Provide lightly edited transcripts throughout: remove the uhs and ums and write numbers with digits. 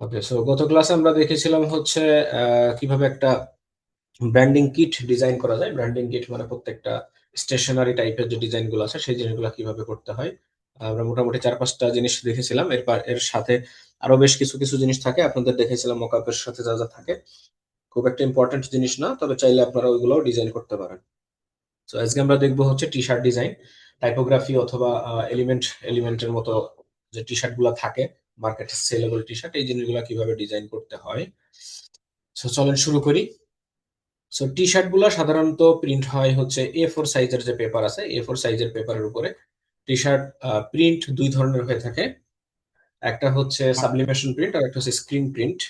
ওকে, so গত ক্লাসে আমরা দেখেছিলাম হচ্ছে কিভাবে একটা ব্র্যান্ডিং কিট ডিজাইন করা যায়। ব্র্যান্ডিং কিট মানে প্রত্যেকটা স্টেশনারি টাইপের যে ডিজাইন গুলো আছে সেই জিনিসগুলো কিভাবে করতে হয়। আমরা মোটামুটি 4-5টা জিনিস দেখেছিলাম। এর সাথে আরো বেশ কিছু কিছু জিনিস থাকে, আপনাদের দেখেছিলাম মকআপের সাথে যা যা থাকে। খুব একটা ইম্পর্টেন্ট জিনিস না, তবে চাইলে আপনারা ওইগুলো ডিজাইন করতে পারেন। তো আজকে আমরা দেখবো হচ্ছে টি শার্ট ডিজাইন, টাইপোগ্রাফি অথবা এলিমেন্টের মতো যে টি শার্ট গুলা থাকে, মার্কেটে সেলেবল টি শার্ট, এই জিনিসগুলো কিভাবে ডিজাইন করতে হয়। তো চলেন শুরু করি। সো টি শার্ট গুলা সাধারণত প্রিন্ট হয় হচ্ছে A4 সাইজের যে পেপার আছে, A4 সাইজের পেপারের উপরে। টি শার্ট প্রিন্ট দুই ধরনের হয়ে থাকে, একটা হচ্ছে সাবলিমেশন প্রিন্ট আর একটা হচ্ছে স্ক্রিন প্রিন্ট।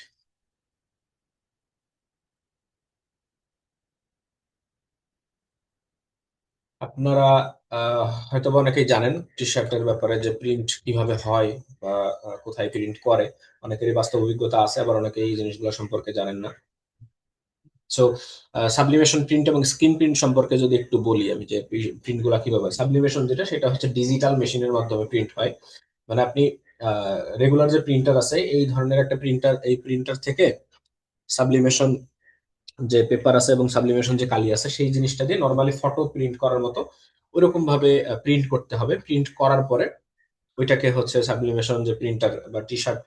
আপনারা হয়তো বা অনেকেই জানেন টি শার্টের ব্যাপারে, যে প্রিন্ট কিভাবে হয় বা কোথায় প্রিন্ট করে। অনেকেরই বাস্তব অভিজ্ঞতা আছে, আবার অনেকে এই জিনিসগুলো সম্পর্কে জানেন না। সো সাবলিমেশন প্রিন্ট এবং স্ক্রিন প্রিন্ট সম্পর্কে যদি একটু বলি আমি, যে প্রিন্ট গুলা কিভাবে হয়। সাবলিমেশন যেটা, সেটা হচ্ছে ডিজিটাল মেশিনের মাধ্যমে প্রিন্ট হয়। মানে আপনি রেগুলার যে প্রিন্টার আছে, এই ধরনের একটা প্রিন্টার, এই প্রিন্টার থেকে সাবলিমেশন যে পেপার আছে এবং সাবলিমেশন যে কালি আছে, সেই জিনিসটা দিয়ে নর্মালি ফটো প্রিন্ট করার মতো ওইরকম ভাবে প্রিন্ট করতে হবে। প্রিন্ট করার পরে ওইটাকে হচ্ছে সাবলিমেশন যে প্রিন্টার বা টি শার্ট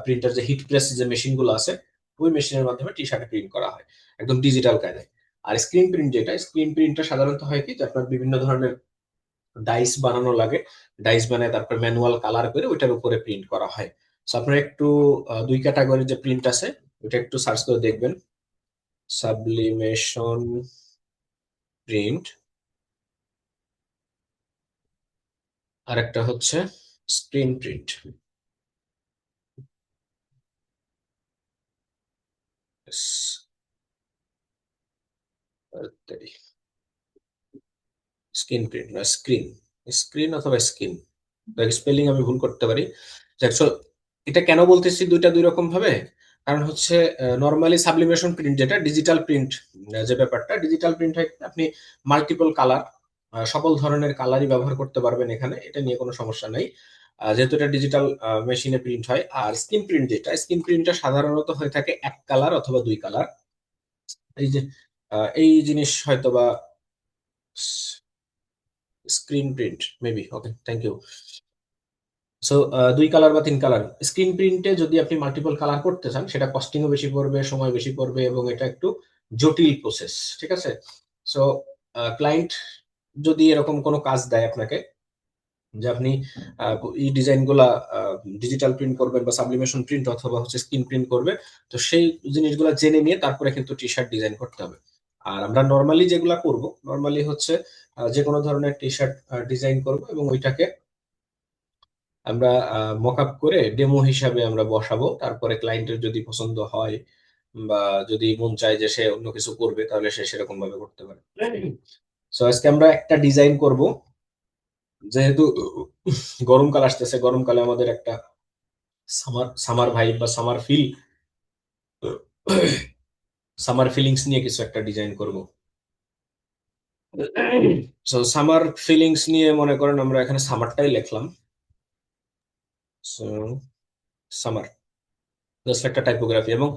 প্রিন্টার, যে হিট প্রেস যে মেশিন গুলো আছে, ওই মেশিনের মাধ্যমে টি শার্টে প্রিন্ট করা হয় একদম ডিজিটাল কায়দায়। আর স্ক্রিন প্রিন্ট যেটা, স্ক্রিন প্রিন্টটা সাধারণত হয় কি, যে আপনার বিভিন্ন ধরনের ডাইস বানানো লাগে। ডাইস বানায় তারপর ম্যানুয়াল কালার করে ওইটার উপরে প্রিন্ট করা হয়। সো আপনারা একটু দুই ক্যাটাগরির যে প্রিন্ট আছে, ওইটা একটু সার্চ করে দেখবেন। সাবলিমেশন প্রিন্ট, আর একটা হচ্ছে স্ক্রিন প্রিন্ট। স্ক্রিন প্রিন্ট না স্ক্রিন, স্ক্রিন অথবা স্কিন, স্পেলিং আমি ভুল করতে পারি। দেখছো, এটা কেন বলতেছি দুইটা দুই রকম ভাবে, কারণ হচ্ছে নর্মালি সাবলিমেশন প্রিন্ট যেটা ডিজিটাল প্রিন্ট, যে ব্যাপারটা ডিজিটাল প্রিন্ট হয়, আপনি মাল্টিপল কালার, সকল ধরনের কালারই ব্যবহার করতে পারবেন এখানে, এটা নিয়ে কোনো সমস্যা নেই। যেহেতু এটা ডিজিটাল মেশিনে প্রিন্ট হয়। আর স্ক্রিন প্রিন্ট যেটা, স্ক্রিন প্রিন্টটা সাধারণত হয়ে থাকে এক কালার অথবা দুই কালার। এই যে এই জিনিস হয়তোবা screen print maybe, okay, thank you. So দুই কালার বা তিন কালার স্ক্রিন প্রিন্টে যদি আপনি মাল্টিপল কালার করতে চান, সেটা কস্টিংও বেশি পড়বে, সময় বেশি পড়বে, এবং এটা একটু জটিল প্রসেস। ঠিক আছে। সো ক্লায়েন্ট যদি এরকম কোনো কাজ দেয় আপনাকে, যে আপনি এই ডিজাইন গুলা ডিজিটাল প্রিন্ট করবেন বা সাবলিমেশন প্রিন্ট অথবা হচ্ছে স্ক্রিন প্রিন্ট করবে, তো সেই জিনিসগুলো জেনে নিয়ে তারপরে কিন্তু টি শার্ট ডিজাইন করতে হবে। আর আমরা নর্মালি যেগুলা করব, নর্মালি হচ্ছে যে কোনো ধরনের টি শার্ট ডিজাইন করব এবং ওইটাকে আমরা মক আপ করে ডেমো হিসাবে আমরা বসাবো। তারপরে ক্লায়েন্টের যদি পছন্দ হয় বা যদি মন চায় যে সে অন্য কিছু করবে, তাহলে সে সেরকম ভাবে করতে পারে। সো আজকে আমরা একটা ডিজাইন করব। যেহেতু গরমকাল আসতেছে, গরমকালে আমাদের একটা সামার সামার ভাইব বা সামার ফিল, সামার ফিলিংস নিয়ে কিছু একটা ডিজাইন করব। সো সামার ফিলিংস নিয়ে মনে করেন আমরা এখানে সামারটাই লিখলাম। সো সামার, জাস্ট একটা টাইপোগ্রাফি। এবং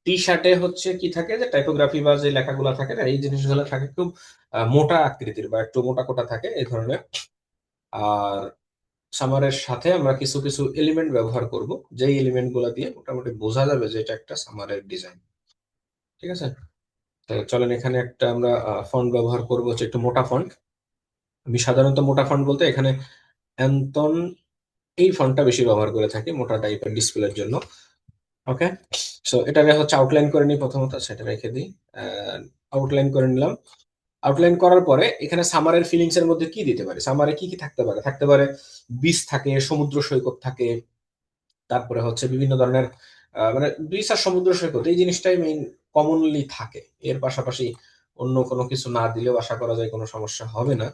টি শার্টে হচ্ছে কি থাকে, যে টাইপোগ্রাফি বা যে লেখাগুলো থাকে না, এই জিনিসগুলো থাকে খুব মোটা আকৃতির বা একটু মোটা কোটা থাকে এই ধরনের। আর সামারের সাথে আমরা কিছু কিছু এলিমেন্ট ব্যবহার করব, যেই এলিমেন্ট গুলা দিয়ে মোটামুটি বোঝা যাবে যে এটা একটা সামারের ডিজাইন। ঠিক আছে। তো চলেন, এখানে একটা আমরা ফন্ট ব্যবহার করব হচ্ছে একটু মোটা ফন্ট। আমি সাধারণত মোটা ফন্ট বলতে এখানে অ্যান্টন, এই ফন্টটা বেশি ব্যবহার করে থাকি মোটা টাইপের ডিসপ্লের জন্য। ওকে। সো এটাকে হচ্ছে আউটলাইন করে নিই প্রথমত, সেটা রেখে দিই। আউটলাইন করে নিলাম। আউটলাইন করার পরে এখানে সামারের ফিলিংস এর মধ্যে কি দিতে পারে, সামারে কি কি থাকতে পারে, থাকতে পারে বিচ থাকে, সমুদ্র সৈকত থাকে, তারপরে হচ্ছে বিভিন্ন ধরনের মানে বিচ আর সমুদ্র সৈকত, এই জিনিসটাই মেইন কমনলি থাকে। এর পাশাপাশি অন্য কোনো কিছু না দিলেও আশা করা যায় কোনো সমস্যা হবে না।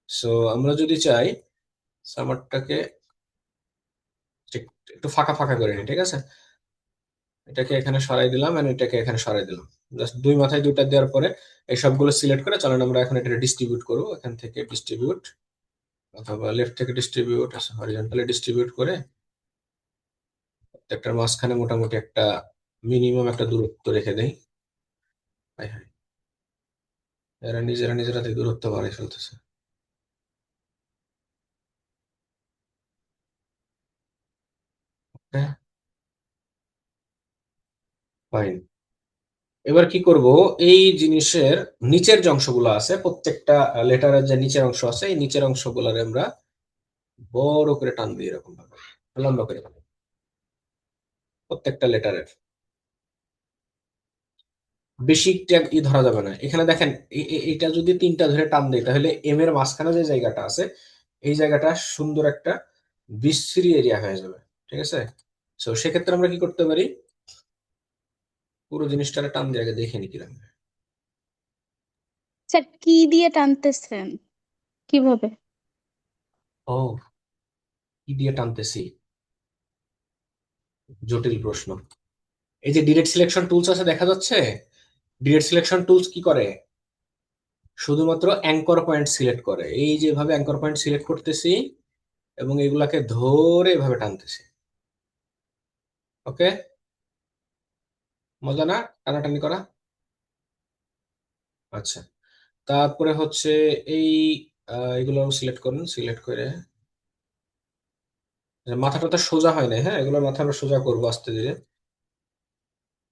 সো আমরা যদি চাই সামারটাকে একটু ফাঁকা ফাঁকা করে নিই, ঠিক আছে। এটাকে এখানে সরাই দিলাম আর এটাকে এখানে সরাই দিলাম। জাস্ট দুই মাথায় দুইটা দেওয়ার পরে এই সবগুলো সিলেক্ট করে চলেন আমরা এখন এটা ডিস্ট্রিবিউট করবো। এখান থেকে ডিস্ট্রিবিউট অথবা লেফট থেকে ডিস্ট্রিবিউট, হরিজন্টালি ডিস্ট্রিবিউট করে প্রত্যেকটার মাঝখানে মোটামুটি একটা মিনিমাম একটা দূরত্ব রেখে দেই। হাই হাই, এরা নিজেরা নিজেরা থেকে দূরত্ব বাড়িয়ে ফেলতেছে। হ্যাঁ, ফাইন। এবার কি করব, এই জিনিসের নিচের যে অংশগুলো আছে, প্রত্যেকটা লেটারের যে নিচের অংশ আছে, এই নিচের অংশগুলোর আমরা বড় করে টান দিই এরকম ভাবে, লম্বা করে, প্রত্যেকটা লেটারের। বেশি ট্যাগ ধরা যাবে না এখানে। দেখেন এটা যদি তিনটা ধরে টান দেয়, তাহলে এম এর মাঝখানে যে জায়গাটা আছে, এই জায়গাটা সুন্দর একটা বিশ্রী এরিয়া হয়ে যাবে। ঠিক আছে, তো সেক্ষেত্রে আমরা কি করতে পারি, পুরো জিনিসটা টান দিয়ে আগে দেখে নি কিরকম। স্যার কি দিয়ে টানতেছেন? কিভাবে? ও, কি দিয়ে টানতেছি, জটিল প্রশ্ন। এই যে ডিরেক্ট সিলেকশন টুলস আছে দেখা যাচ্ছে, ডিরেক্ট সিলেকশন টুলস কি করে, শুধুমাত্র অ্যাঙ্কর পয়েন্ট সিলেক্ট করে। এই যেভাবে অ্যাঙ্কর পয়েন্ট সিলেক্ট করতেছি এবং এগুলাকে ধরে এভাবে টানতেছি। ওকে, মজা না টানাটানি করা? আচ্ছা, তারপরে হচ্ছে এই এগুলো সিলেক্ট করুন, সিলেক্ট করে মাথাটা তো সোজা হয় না, হ্যাঁ এগুলো মাথা আমরা সোজা করবো আস্তে ধীরে।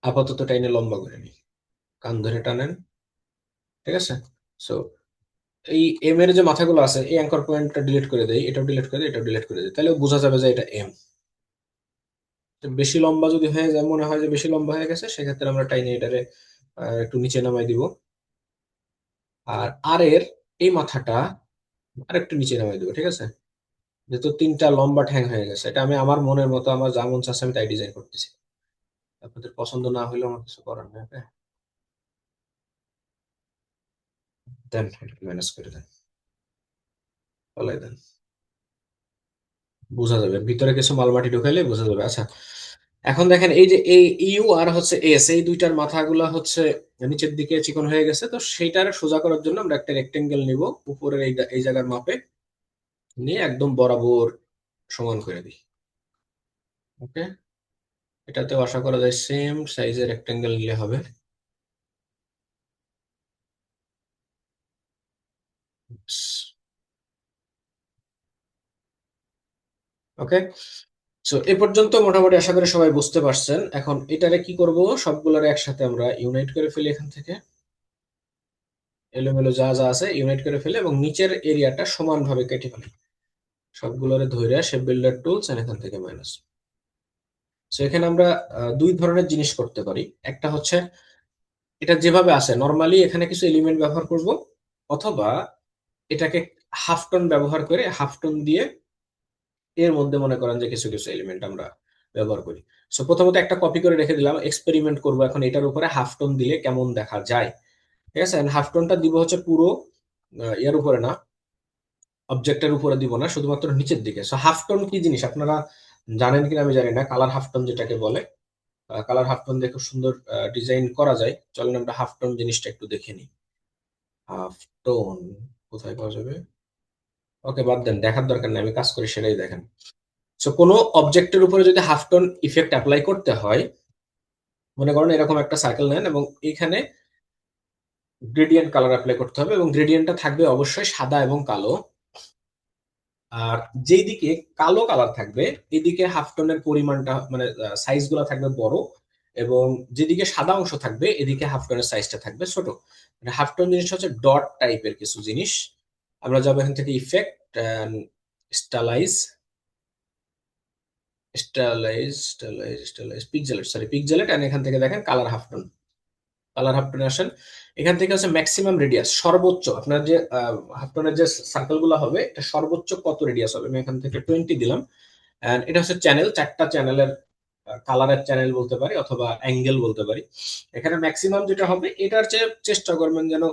আপাতত টাইনে লম্বা করে নিই, কান ধরে টানেন। ঠিক আছে, সো এই এম এর যে মাথাগুলো আছে, এই অ্যাঙ্কর পয়েন্টটা ডিলিট করে দেই, এটাও ডিলিট করে দিই, এটাও ডিলিট করে দিই, তাহলে বোঝা যাবে যে এটা এম। বেশি লম্বা যদি হয়ে যায়, মনে হয় যে বেশি লম্বা হয়ে গেছে, সেক্ষেত্রে আমরা টাইনে এটারে একটু নিচে নামাই দিব। আর আর এর এই মাথাটা আর একটু নিচে নামাই দিব। ঠিক আছে, যেহেতু তিনটা লম্বা ঠ্যাং হয়ে গেছে, এটা আমি আমার মনের মতো, আমার যা মন চাচ্ছে আমি তাই ডিজাইন করতেছি। আপনাদের পছন্দ না হলেও আমার কিছু করার নেই। ওকে, দেন ম্যানেজ করে দেন, ফলাই দেন, বোঝা যাবে ভিতরে কিছু মালমাটি ঢুকাইলে বোঝা যাবে। আচ্ছা, এখন দেখেন এই যে এই ইউ আর হচ্ছে এস, এই দুইটার মাথাগুলা হচ্ছে নিচের দিকে চিকন হয়ে গেছে, তো সেইটার সোজা করার জন্য আমরা একটা রেক্টেঙ্গেল নিব, উপরের এই জায়গার মাপে নিয়ে একদম বরাবর সমান করে দিই। ওকে, এটাতেও আশা করা যায় সেম সাইজের রেক্টেঙ্গেল নিলে হবে। ওকে, সো এ পর্যন্ত মোটামুটি আশা করি সবাই বুঝতে পারছেন। এখন এটারে কি করব, সবগুলোরে একসাথে আমরা ইউনাইট করে ফেলি, এখান থেকে এলোমেলো যা যা আছে ইউনাইট করে ফেলি এবং নিচের এরিয়াটা সমানভাবে কেটে ফেলি। সবগুলোরে ধরে শেপ বিল্ডার টুলস এখান থেকে মাইনাস। সো এখানে আমরা দুই ধরনের জিনিস করতে পারি। একটা হচ্ছে এটা যেভাবে আছে নর্মালি এখানে কিছু এলিমেন্ট ব্যবহার করব, অথবা এটাকে হাফ টোন ব্যবহার করে হাফ টোন দিয়ে এর মধ্যে মনে করেন যে কিছু কিছু এলিমেন্ট আমরা ব্যবহার করি। সো প্রথমত একটা কপি করে রেখে দিলাম, এক্সপেরিমেন্ট করব এখন এটার উপরে হাফ টোন দিলে কেমন দেখা যায়। ঠিক আছে, হাফ টোনটা দিব হচ্ছে পুরো এর উপরে না, অবজেক্টের উপরে দিব না, শুধুমাত্র নিচের দিকে। সো হাফ টোন কি জিনিস আপনারা জানেন কিনা আমি জানি না, কালার হাফ টোন যেটাকে বলে, কালার হাফ টোন দিয়ে খুব সুন্দর ডিজাইন করা যায়। চলেন আমরা হাফ টোন জিনিসটা একটু দেখে নিই। হাফ টোন কোথায় পাওয়া যাবে? ওকে, বাদ দেন, দেখার দরকার নেই, আমি কাজ করি সেটাই দেখেন। সো কোনো অবজেক্টের উপরে যদি হাফ টোন ইফেক্ট অ্যাপ্লাই করতে হয়, মনে করেন এরকম একটা সার্কেল নেন এবং এখানে গ্রেডিয়েন্ট কালার অ্যাপ্লাই করতে হবে, এবং গ্রেডিয়েন্টটা থাকবে অবশ্যই সাদা এবং কালো। আর যেই দিকে কালো কালার থাকবে, এদিকে হাফ টোনের পরিমাণটা মানে সাইজ গুলা থাকবে বড়, এবং যেদিকে সাদা অংশ থাকবে এদিকে হাফ টোনের সাইজটা থাকবে ছোট। মানে হাফ টোন জিনিসটা হচ্ছে ডট টাইপের কিছু জিনিস। আমরা যাবো এখান থেকে effect, stylize, stylize pixelate, sorry pixelate, and এখান থেকে দেখেন colour half tone. Colour half টোনে আসেন, এখান থেকে হচ্ছে ম্যাক্সিমাম রেডিয়াস, সর্বোচ্চ আপনার যে হাফ টোনের যে সার্কেল গুলো হবে, এটা সর্বোচ্চ কত রেডিয়াস হবে, আমি এখান থেকে 20 দিলাম। এন্ড এটা হচ্ছে চ্যানেল, চারটা চ্যানেলের কালারের চ্যানেল বলতে পারি অথবা অ্যাঙ্গেল বলতে পারি। এখানে ম্যাক্সিমাম যেটা হবে এটার চেয়ে চেষ্টা করবেন যেন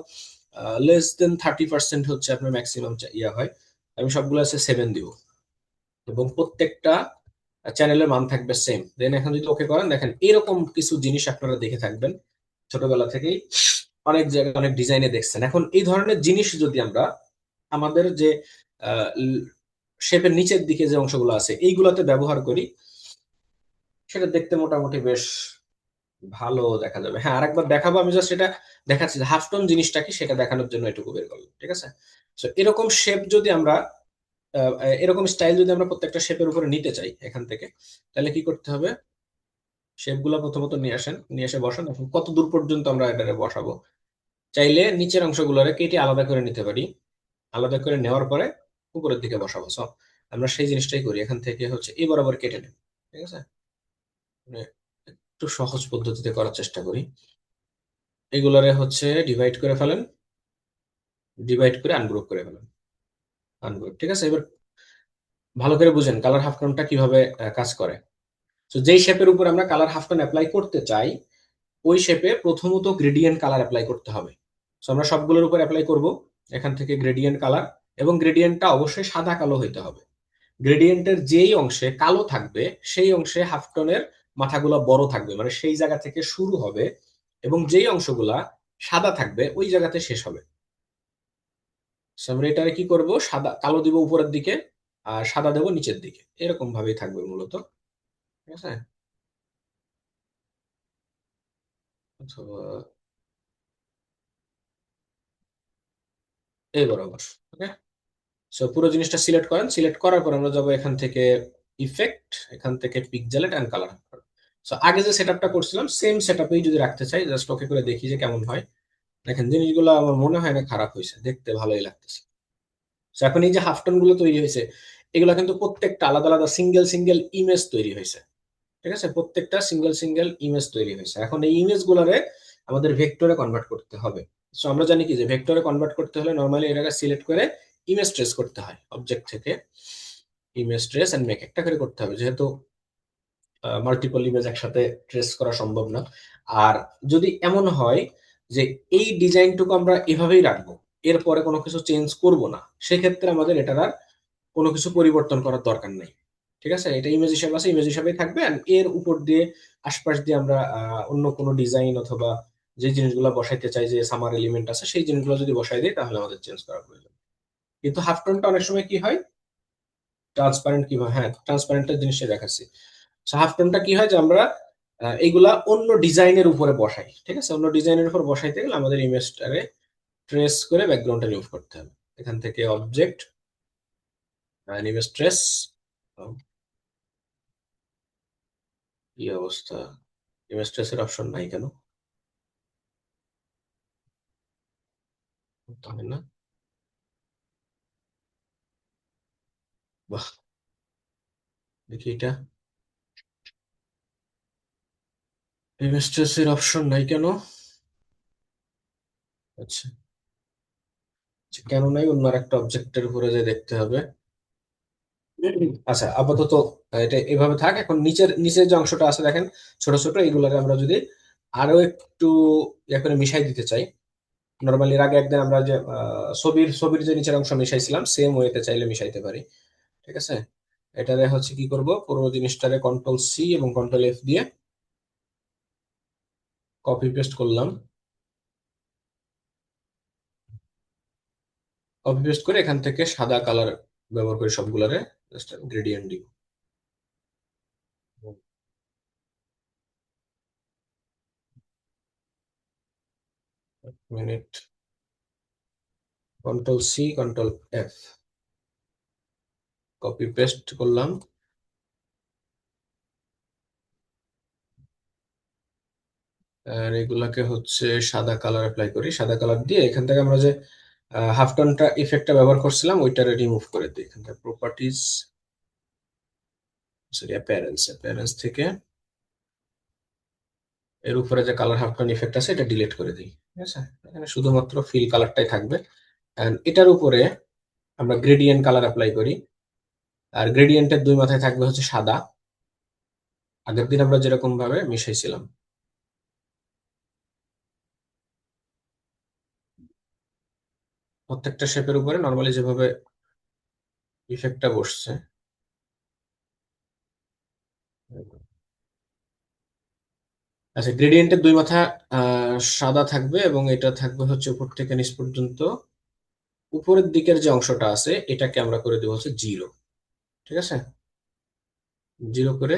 লেস দেন 30% হচ্ছে আপনার ম্যাক্সিমাম ইয়া হয়। আমি সবগুলো আছে 7 দিব, এবং প্রত্যেকটা চ্যানেলের মান থাকবে সেম। দেন এখন যদি ওকে করেন, দেখেন এরকম কিছু জিনিস আপনারা দেখে থাকবেন ছোটবেলা থেকেই, অনেক জায়গায় অনেক ডিজাইনে দেখছেন। এখন এই ধরনের জিনিস যদি আমরা আমাদের যে শেপের নিচের দিকে যে অংশগুলো আছে এইগুলাতে ব্যবহার করি, সেটা দেখতে মোটামুটি বেশ ভালো দেখা যাবে। হ্যাঁ, আরেকবার দেখাবো, আমি জাস্ট এটা দেখাচ্ছি যে হাফ টোন জিনিসটা কি সেটা দেখানোর জন্য এটুকু বের করলাম, ঠিক আছে? তো এরকম শেপ যদি আমরা এরকম স্টাইল যদি আমরা প্রত্যেকটা শেপের উপরে নিতে চাই এখান থেকে, তাহলে কি করতে হবে? শেপ গুলা প্রথমত নিয়ে আসেন, নিয়ে এসে বসান। এখন কত দূর পর্যন্ত আমরা এটারে বসাবো? চাইলে নিচের অংশগুলোরে কেটে আলাদা করে নিতে পারি। আলাদা করে নেওয়ার পরে উপরের দিকে বসাবো। সো আমরা সেই জিনিসটাই করি, এখান থেকে হচ্ছে এই বরাবর কেটে নেব, ঠিক আছে? মানে একটু সহজ পদ্ধতিতে করার চেষ্টা করি। এগুলারে হচ্ছে ডিভাইড করে ফেলেন, ডিভাইড করে আনগ্রুপ করে ফেলেন, আনগ্রুপ, ঠিক আছে? এবার ভালো করে বুঝেন কালার হাফ টোনটা কিভাবে কাজ করে। তো যেই শেপের উপর আমরা কালার হাফ টোন অ্যাপ্লাই করতে চাই, ওই শেপে প্রথমত গ্রেডিয়েন্ট কালার অ্যাপ্লাই করতে হবে। তো আমরা সবগুলোর উপর অ্যাপ্লাই করব এখান থেকে গ্রেডিয়েন্ট কালার, এবং গ্রেডিয়েন্টটা অবশ্যই সাদা কালো হইতে হবে। গ্রেডিয়েন্টের যেই অংশে কালো থাকবে সেই অংশে হাফটনের মাথাগুলো বড় থাকবে, মানে সেই জায়গা থেকে শুরু হবে, এবং যেই অংশগুলা সাদা থাকবে ওই জায়গাতে শেষ হবে। So আমরা এটারে কি করব, সাদা কালো দিব উপরের দিকে আর সাদা দেব নিচের দিকে, এরকম ভাবেই থাকবে মূলত, ঠিক আছে? অথবা এই বরাবর, ওকে। সো পুরো জিনিসটা সিলেক্ট করেন, সিলেক্ট করার পর আমরা যাবো এখান থেকে ইফেক্ট, এখান থেকে পিকজেলেট এন্ড কালার। সো আগে যে সেটআপটা করছিলাম সেম সেটআপেই যদি রাখতে চাই, জাস্ট ওকে করে দেখি যে কেমন হয়। দেখেন জিনিসগুলো আমার মনে হয় না খারাপ হয়েছে, দেখতে ভালোই লাগতেছে। তো এখন এই যে হাফটন গুলো তৈরি হয়েছে, এগুলো কিন্তু প্রত্যেকটা আলাদা আলাদা সিঙ্গেল সিঙ্গেল ইমেজ তৈরি হয়েছে, ঠিক আছে? প্রত্যেকটা সিঙ্গেল সিঙ্গেল ইমেজ তৈরি হয়েছে। এখন এই ইমেজ গুলারে আমাদের ভেক্টরে কনভার্ট করতে হবে। সো আমরা জানি কি যে ভেক্টরে কনভার্ট করতে হলে নর্মালি এটাকে সিলেক্ট করে ইমেজ ট্রেস করতে হয়, অবজেক্ট থেকে ইমেজ ট্রেস এন্ড মেক একটা করে করতে হবে, যেহেতু মাল্টিপল ইমেজ একসাথে ট্রেস করা সম্ভব না। আর যদি এমন হয় যে এই ডিজাইনটুকু আমরা এভাবেই রাখবো, এরপরে কোনো কিছু চেঞ্জ করব না, সেক্ষেত্রে আমাদের এটার আর কোনো কিছু পরিবর্তন করার দরকার নাই, ঠিক আছে? এটা ইমেজ হিসাবে আছে, ইমেজ হিসাবেই থাকবে। আর এর উপর দিয়ে আশপাশ দিয়ে আমরা অন্য কোনো ডিজাইন অথবা যে জিনিসগুলো বসাইতে চাই, যে সামার এলিমেন্ট আছে সেই জিনিসগুলো যদি বসাই দিই তাহলে আমাদের চেঞ্জ করা প্রয়োজন। কিন্তু হাফ টোনটা অনেক সময় কি হয়, ট্রান্সপারেন্ট কিভাবে, হ্যাঁ ট্রান্সপারেন্টের জিনিসটা দেখাচ্ছি। হাফ টোনটা কি হয় যে আমরা এইগুলা অন্য ডিজাইনের উপরে বসাই, ঠিক আছে? অন্য ডিজাইনের উপর বসাইতে গেলে আমাদের ইমেজটারে ট্রেস করে ব্যাকগ্রাউন্ডটা রিমুভ করতে হবে। এখান থেকে অবজেক্ট, ইমেজ ট্রেস। কি অবস্থা, ইমেজ ট্রেসের অপশন নাই কেন? তাই না? বাহ, দেখি এটা, ইমেজ ট্রেসের অপশন নাই কেন? আচ্ছা, আচ্ছা, কেন নাই? অন্য একটা অবজেক্টের উপরে যে দেখতে হবে। আচ্ছা, আপাতত এটা এভাবে থাক। এখন নিচের নিচের যে অংশটা আছে দেখেন, ছোট ছোট, এইগুলাকে আমরা যদি আরো একটু ইয়া করে মিশাই দিতে চাই, নর্মালি এর আগে একদিন আমরা যে ছবির ছবির যে নিচের অংশ মিশাইছিলাম সেম ওয়েতে চাইলে মিশাইতে পারি, ঠিক আছে? এটারে হচ্ছে কি করব, পুরো জিনিসটারে কন্ট্রোল সি এবং কন্ট্রোল এফ দিয়ে কপি পেস্ট করলাম। কপি পেস্ট করে এখান থেকে সাদা কালার ব্যবহার করে সবগুলারে জাস্ট গ্রেডিয়েন্ট দিব। Minute, control C control F, copy paste করলাম। আর এগুলাকে হচ্ছে সাদা কালার অ্যাপ্লাই করি, সাদা কালার দিয়ে এখান থেকে আমরা যে হাফ টোনটা ইফেক্টটা ব্যবহার করছিলাম ওইটারে রিমুভ করে দিই। এখান থেকে প্রপার্টিজ, সরি অ্যাপিয়ারেন্স, অ্যাপিয়ারেন্স থেকে এর উপরে যে কালার হাফ টোন ইফেক্ট আছে এটা ডিলিট করে দিই, ঠিক আছে? এখানে শুধুমাত্র ফিল কালারটাই থাকবে। And এটার উপরে আমরা গ্রেডিয়েন্ট কালার অ্যাপ্লাই করি। আর গ্রেডিয়েন্টের দুই মাথায় থাকবে হচ্ছে সাদা, আগের দিন আমরা যেরকম ভাবে মিশাইছিলাম। প্রত্যেকটা শেপের উপরে নর্মালি যেভাবে ইফেক্টটা বসছে। আচ্ছা, গ্রেডিয়েন্টের দুই মাথা সাদা থাকবে, এবং এটা থাকবে হচ্ছে উপর থেকে নিচ পর্যন্ত। উপরের দিকের যে অংশটা আছে এটাকে আমরা করে দেবো হচ্ছে জিরো, ঠিক আছে? জিরো করে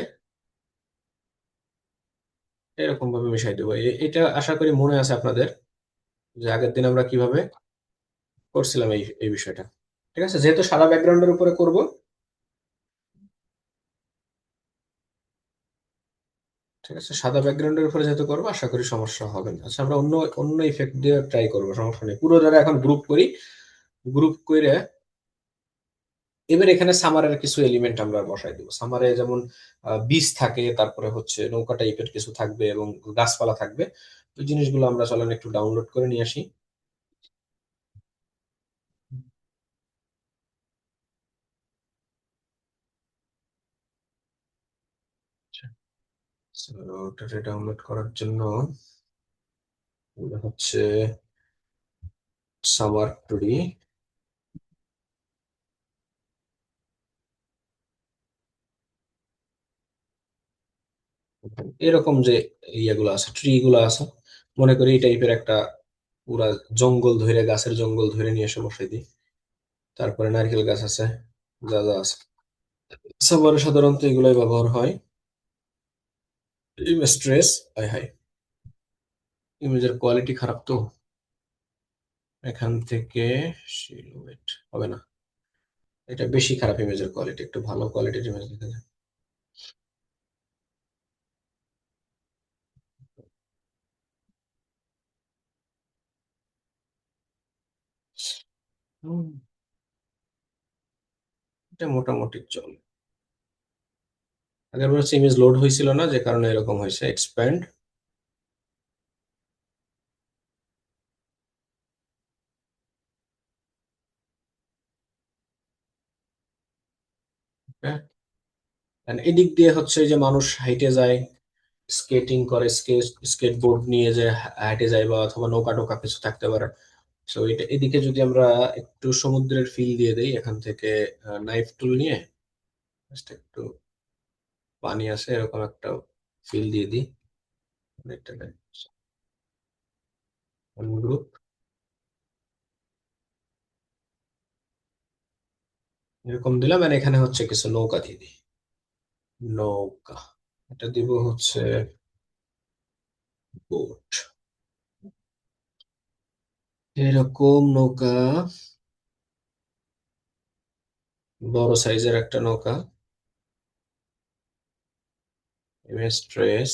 এরকম ভাবে মিশাই দেবো। এটা আশা করি মনে আছে আপনাদের, যে আগের দিন আমরা কিভাবে করছিলাম এই এই বিষয়টা। ঠিক আছে, যেহেতু সাদা ব্যাকগ্রাউন্ডের উপরে করব, ঠিক আছে, সাদা ব্যাকগ্রাউন্ডের উপরে যেহেতু করবো আশা করি সমস্যা হবে না। আচ্ছা, আমরা অন্য অন্য ইফেক্ট দিয়ে ট্রাই করবো, সমস্যা নেই। পুরো যারা এখন গ্রুপ করি, গ্রুপ করে এবার এখানে সামারের কিছু এলিমেন্ট আমরা বসাই দিব। সামারে যেমন বীজ থাকে, তারপরে হচ্ছে নৌকা টাইপের কিছু থাকবে এবং গাছপালা থাকবে। ওই জিনিসগুলো আমরা চলেন একটু ডাউনলোড করে নিয়ে আসি। So, ওটাকে ডাউনলোড করার জন্য হচ্ছে সামার টুডি, এরকম যে ইয়েগুলো আছে, ট্রি গুলো আছে, মনে করি এই টাইপের একটা পুরা জঙ্গল ধরে, গাছের জঙ্গল ধরে নিয়ে এসে বসাই দিই। তারপরে নারকেল গাছ আছে, যা যা আছে। সামারে সাধারণত এগুলাই ব্যবহার হয়। ইমেজ স্ট্রেস, হাই হাই, ইমেজের কোয়ালিটি খারাপ তো, এখান থেকে সিলুয়েট হবে না, এটা বেশি খারাপ ইমেজের কোয়ালিটি, একটু ভালো কোয়ালিটির ইমেজ দেখা যায়। হুম, এটা মোটামুটি চলে। আগের বার ইমেজ লোড হয়েছিল না, যে কারণে এরকম হয়েছে। এক্সপ্যান্ড, এদিক দিয়ে হচ্ছে যে মানুষ হাইটে যায়, স্কেটিং করে, স্কেটবোর্ড নিয়ে যে হাইটে যায়, বা অথবা নৌকা টোকা কিছু থাকতে পারে। তো এটা এদিকে যদি আমরা একটু সমুদ্রের ফিল দিয়ে দেই এখান থেকে, নাইফ টুল নিয়ে just একটু পানি আছে এরকম একটা ফিল দিয়ে দিই। অনেকটা গ্রুপ এরকম দিলাম, আর এখানে হচ্ছে কিছু নৌকা দিয়ে দিই। নৌকা, এটা দিব হচ্ছে বোট, এরকম নৌকা, বড় সাইজের একটা নৌকা। Image trace,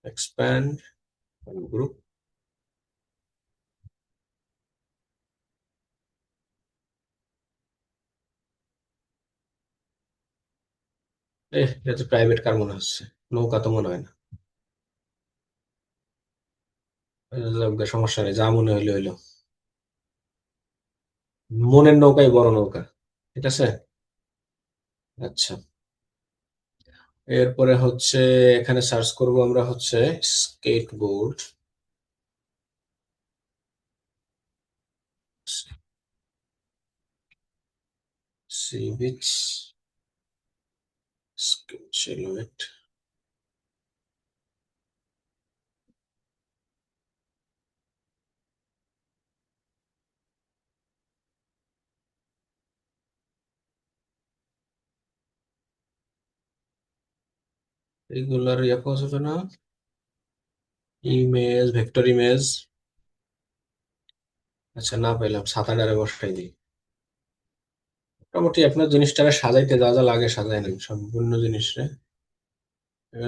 expand, group. এটা তো প্রাইভেট কার মনে হচ্ছে, নৌকা তো মনে হয় না। সমস্যা নেই, যা মনে হইলো হইলো। মনের নৌকাই বড় নৌকা। ঠিক আছে। আচ্ছা, এরপরে হচ্ছে এখানে সার্চ করব আমরা হচ্ছে স্কেটবোর্ড, সি বিচ, সিলুয়েট। এগুলার ইয়ে পাওয়া যাবে না, ইমেজ, ভেক্টর ইমেজ। আচ্ছা, না পেলাম, সাতাডারে বসাই দিই। মোটামুটি আপনার জিনিসটারে সাজাইতে যা যা লাগে সাজাই নেন সম্পূর্ণ জিনিসটা।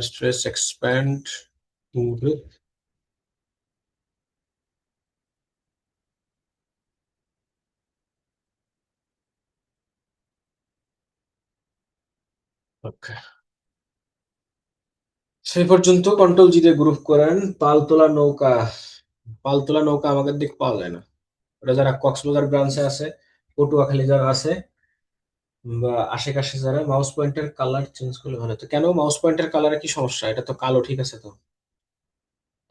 Stress, expand, group. ওকে, সেই পর্যন্ত কন্ট্রোল জি দিয়ে গ্রুপ করেন। পালতোলা নৌকা, পালতোলা নৌকা আমাদের দিক পাওয়া যায় না। ওটা যারা কক্সবাজার ব্রাঞ্চে আছে, পটুয়াখালী যারা আছে, বা আশেপাশে যারা, মাউস পয়েন্টের কালার চেঞ্জ করলে ভালো হতো। কেন মাউস পয়েন্টের কালারে কি সমস্যা? এটা তো কালো, ঠিক আছে তো।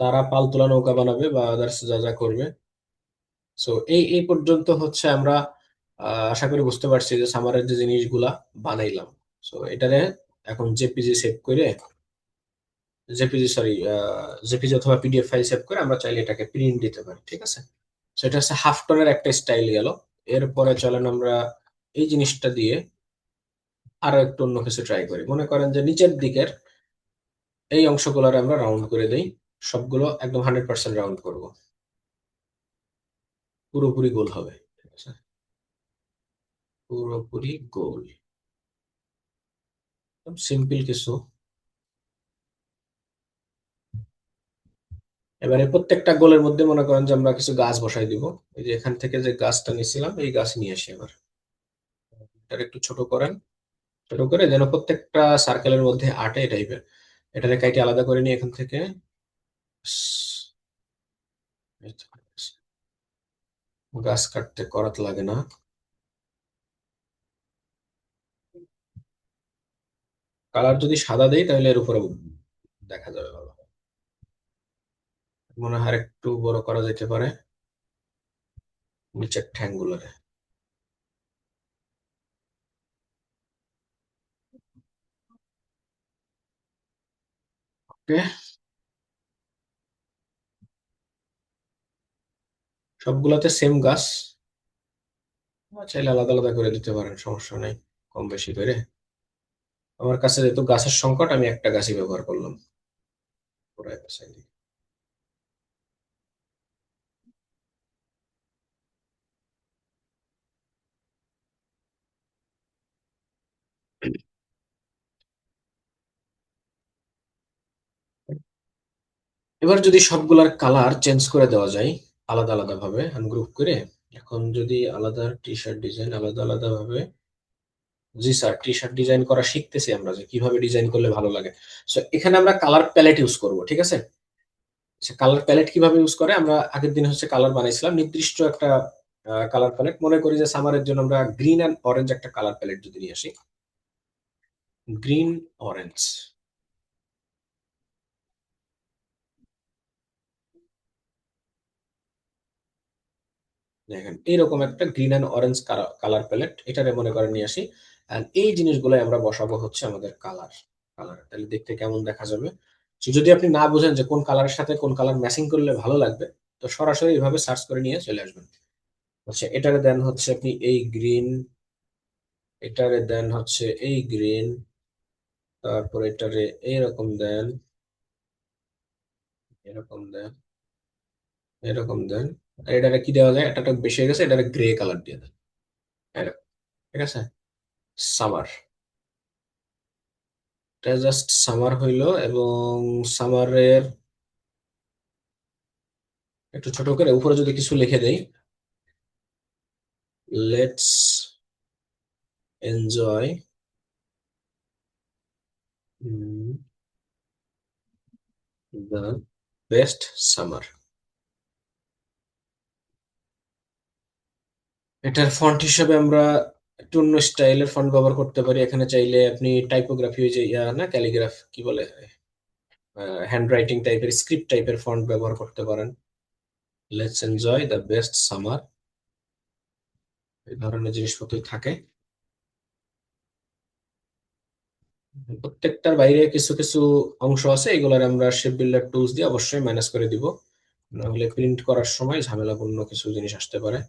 তারা পালতোলা নৌকা বানাবে বা আদার্স যা যা করবে। সো এই এই পর্যন্ত হচ্ছে আমরা আশা করি বুঝতে পারছি যে সামারের যে জিনিসগুলা বানাইলাম। সো এটারে এখন জেপিজি সেভ করে, জেপিজি সরি, জেপিজি অথবা পিডিএফ ফাইল সেভ করে আমরা চাইলে এটাকে প্রিন্ট দিতে পারি। ঠিক আছে, সেটা হচ্ছে হাফ টনের একটা স্টাইল গেল। এরপরে চলেন আমরা এই জিনিসটা দিয়ে আরো একটু অন্য কিছু ট্রাই করি। মনে করেন যে নিচের দিকের এই অংশগুলোর আমরা রাউন্ড করে দেই, সবগুলো একদম 100% রাউন্ড করব, পুরোপুরি গোল হবে। ঠিক আছে, পুরোপুরি গোল, সিম্পল কিছু। এবারে প্রত্যেকটা গোলের মধ্যে মনে করেন যে আমরা কিছু গাছ বসাই দিব। এই যে এখান থেকে যে গাছটা নিয়েছিলাম এই গাছ নিয়ে আসি এবার, এটা একটু ছোট করেন, ছোট করে যেন প্রত্যেকটা সার্কেলের মধ্যে আটে এই টাইপের। এটাকে কাইটে আলাদা করে নিই এখান থেকে। গাছ কাটতে করাত লাগে না। কালার যদি সাদা দেই তাহলে এর উপরে দেখা যাবে ভালো, মনে হয় একটু বড় করা যেতে পারে নিচের ঠ্যাঙ্গুলারে। ওকে, সবগুলোতে সেম গাছ, চাইলে আলাদা আলাদা করে দিতে পারেন, সমস্যা নেই, কম বেশি করে। আমার কাছে যেহেতু গাছের সংকট আমি একটা গাছই ব্যবহার করলাম পুরো গাছ। এবার যদি সবগুলার কালার চেঞ্জ করে দেওয়া যায় আলাদা আলাদা ভাবে আনগ্রুপ করে, এখন যদি আলাদা টি শার্ট ডিজাইন আলাদা আলাদা ভাবে, জি স্যার, টি শার্ট ডিজাইন করা শিখতেছি আমরা, যে কিভাবে ডিজাইন করলে ভালো লাগে। সো এখানে আমরা কালার প্যালেট ইউজ করব, ঠিক আছে। কালার প্যালেট কিভাবে ইউজ করে, আমরা আগের দিন হচ্ছে কালার বানাইছিলাম নির্দিষ্ট একটা কালার প্যালেট, মনে করি যে সামারের জন্য আমরা গ্রিন অ্যান্ড অরেঞ্জ একটা কালার প্যালেট যদি নিয়ে আসি, গ্রিন অরেঞ্জ, দেখেন এইরকম একটা green and orange colour palette, এটারে মনে করে নিয়ে আসি। আর এই জিনিসগুলো আমরা বসাবো হচ্ছে আমাদের কালার, কালার তাহলে দেখতে কেমন দেখা যাবে। So, যদি আপনি না বুঝেন যে কোন কালারের সাথে কোন কালার ম্যাচিং করলে ভালো লাগবে, তো সরাসরি এইভাবে সার্চ করে নিয়ে চলে আসবেন। আচ্ছা, এটারে দেন হচ্ছে আপনি এই গ্রিন, এটারে দেন হচ্ছে এই গ্রিন, তারপর এটারে এইরকম দেন, এরকম দেন, এরকম দেন। আর এটারে কি দেওয়া যায়, এটা বেশি হয়ে গেছে, এটারে গ্রে কালার দিয়ে দেন, এরকম। ঠিক আছে, সামার, এটা জাস্ট সামার হইলো, এবং সামারের একটু ছোট করে উপরে যদি কিছু লিখে দেই, let's enjoy the best summer. এটার ফন্ট হিসেবে আমরা একটু অন্য স্টাইলের ফন্ট ব্যবহার করতে পারি। এখানে চাইলে আপনি টাইপোগ্রাফি, যে ইয়া না ক্যালিগ্রাফ কি বলে, হ্যান্ড রাইটিং টাইপের স্ক্রিপ্ট টাইপের ফন্ট ব্যবহার করতে পারেন। Let's enjoy the best summer, এই ধরনের জিনিসপত্র থাকে। প্রত্যেকটার বাইরে কিছু কিছু অংশ আছে, এগুলার আমরা শেপ বিল্ডার টুলস দিয়ে অবশ্যই ম্যানেজ করে দিব, নাহলে প্রিন্ট করার সময় ঝামেলাপূর্ণ কিছু জিনিস আসতে পারে।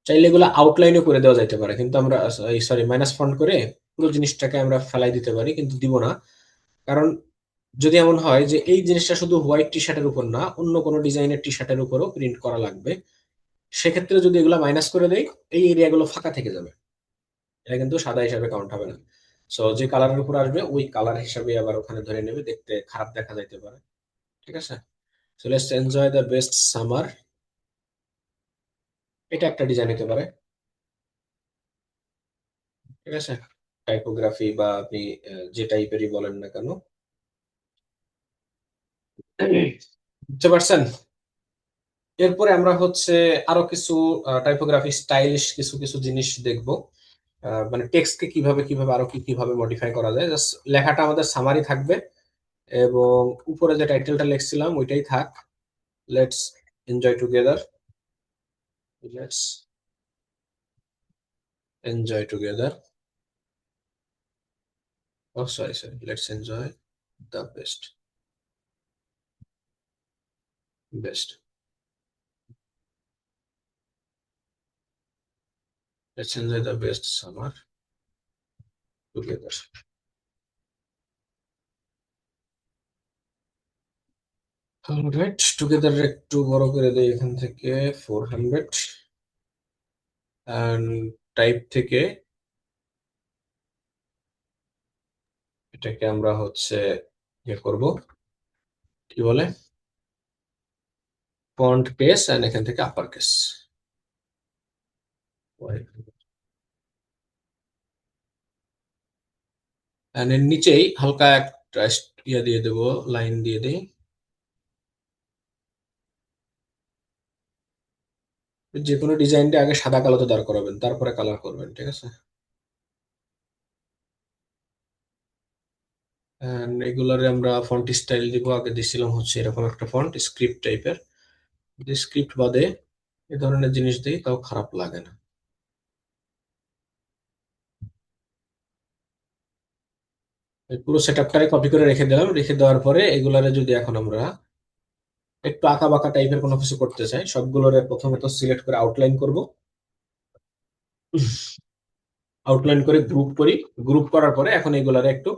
চাইলে এগুলো আউটলাইনও করে দেওয়া যাইতে পারে, কিন্তু আমরা সরি মাইনাস ফন্ট করে পুরো জিনিসটাকে আমরা ফেলাই দিতে পারি, কিন্তু দিব না। কারণ যদি এমন হয় যে এই জিনিসটা শুধু হোয়াইট টি শার্টের উপর না, অন্য কোনো ডিজাইনের টি শার্টের উপরও প্রিন্ট করা লাগবে, সেক্ষেত্রে যদি এগুলো মাইনাস করে দেই, এই এরিয়াগুলো ফাঁকা থেকে যাবে, এটা কিন্তু সাদা হিসাবে কাউন্ট হবে না। সো যে কালারের উপর আসবে ওই কালার হিসাবে আবার ওখানে ধরে নেবে, দেখতে খারাপ দেখা যাইতে পারে। ঠিক আছে, so let's enjoy the best summer, এটা একটা ডিজাইন হতে পারে। ঠিক আছে, টাইপোগ্রাফি বা আপনি যে টাইপেরই বলেন না কেন, বুঝতে পারছেন। এরপরে আমরা হচ্ছে আরো কিছু টাইপোগ্রাফি স্টাইলিশ কিছু কিছু জিনিস দেখবো। মানে টেক্সটকে কিভাবে কিভাবে আরো কি কিভাবে মডিফাই করা যায়, জাস্ট লেখাটা আমাদের সামারি থাকবে, এবং উপরে যে টাইটেলটা লিখছিলাম ওইটাই থাক, let's enjoy together, let's enjoy together, oh sorry sorry, let's enjoy the best, best, let's enjoy the best summer together. Alright, together একটু বড় করে দেই এখান থেকে 400, অ্যান্ড টাইপ থেকে এটাকে আমরা হচ্ছে ইয়ে করব, কি বলে, ফন্ট কেস, এন্ড এখান থেকে আপার কেস। এন্ড এর নিচেই হালকা একটা ইয়ে দিয়ে দেবো, লাইন দিয়ে দিই। যে কোনো ডিজাইনটা আগে সাদা কালোতে দাঁড় করাবেন, তারপরে কালার করবেন, ঠিক আছে? এন্ড এগুলারে আমরা ফন্ট স্টাইল দিব, আগে দিছিলাম হচ্ছে এরকম একটা ফন্ট স্ক্রিপ্ট টাইপের। যদি স্ক্রিপ্ট বাদে এ ধরনের জিনিস দিই তাও খারাপ লাগে না। এই পুরো সেটআপটারে কপি করে রেখে দিলাম। রেখে দেওয়ার পরে এগুলারে যদি এখন আমরা একটু আঁকা বাঁকা টাইপের কোনো কিছু করতে চাই, সবগুলোরে প্রথমে তো সিলেক্ট করে আউটলাইন করব। আউটলাইন করে গ্রুপ করি। গ্রুপ করার পরে এখন এগুলারে একটু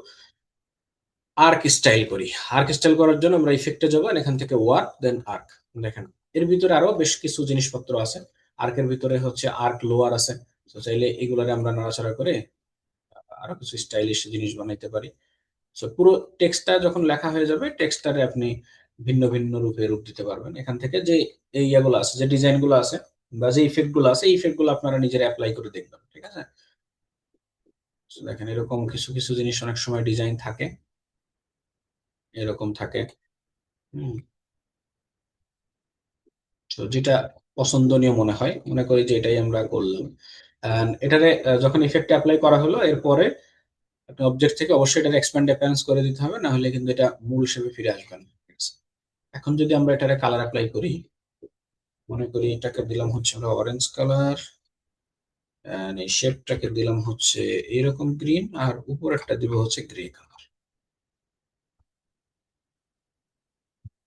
আর্ক স্টাইল করি। আর্ক স্টাইল করার জন্য আমরা ইফেক্টে যাবো, and এখান থেকে ওয়ার্ক দেন আর্ক। দেখেন এর ভিতরে আরো বেশ কিছু জিনিসপত্র আছে। আর্কের ভিতরে হচ্ছে আর্ক লোয়ার আছে। তো চাইলে এগুলারে আমরা নাড়াচাড়া করে আরো কিছু স্টাইলিশ জিনিস বানাইতে পারি। সো পুরো টেক্সটটা যখন লেখা হয়ে যাবে, টেক্সটারে আপনি ভিন্ন ভিন্ন রূপে রূপ দিতে পারবেন। এখান থেকে যে এই ইয়েগুলো আছে, যে ডিজাইন গুলো আছে বা যে ইফেক্ট গুলো আছে, এই ইফেক্ট গুলো আপনারা নিজেরা অ্যাপ্লাই করে দেখবেন, ঠিক আছে? So দেখেন এরকম কিছু কিছু জিনিস অনেক সময় ডিজাইন থাকে, এরকম থাকে। হুম। তো যেটা পছন্দনীয় মনে হয়, মনে করি যে এটাই আমরা করলাম। এটারে যখন ইফেক্ট অ্যাপ্লাই করা হলো, এরপরে আপনি অবজেক্ট থেকে অবশ্যই এটা এক্সপ্যান্ড অ্যাপিয়ারেন্স করে দিতে হবে, না হলে কিন্তু এটা মূল শেপে ফিরে আসবে না, ঠিক আছে? এখন যদি আমরা এটারে কালার অ্যাপ্লাই করি, মনে করি এটাকে দিলাম হচ্ছে আমরা অরেঞ্জ কালার, এই শেপটাকে দিলাম হচ্ছে এরকম গ্রিন, আর উপরেরটা দিব হচ্ছে গ্রে কালার,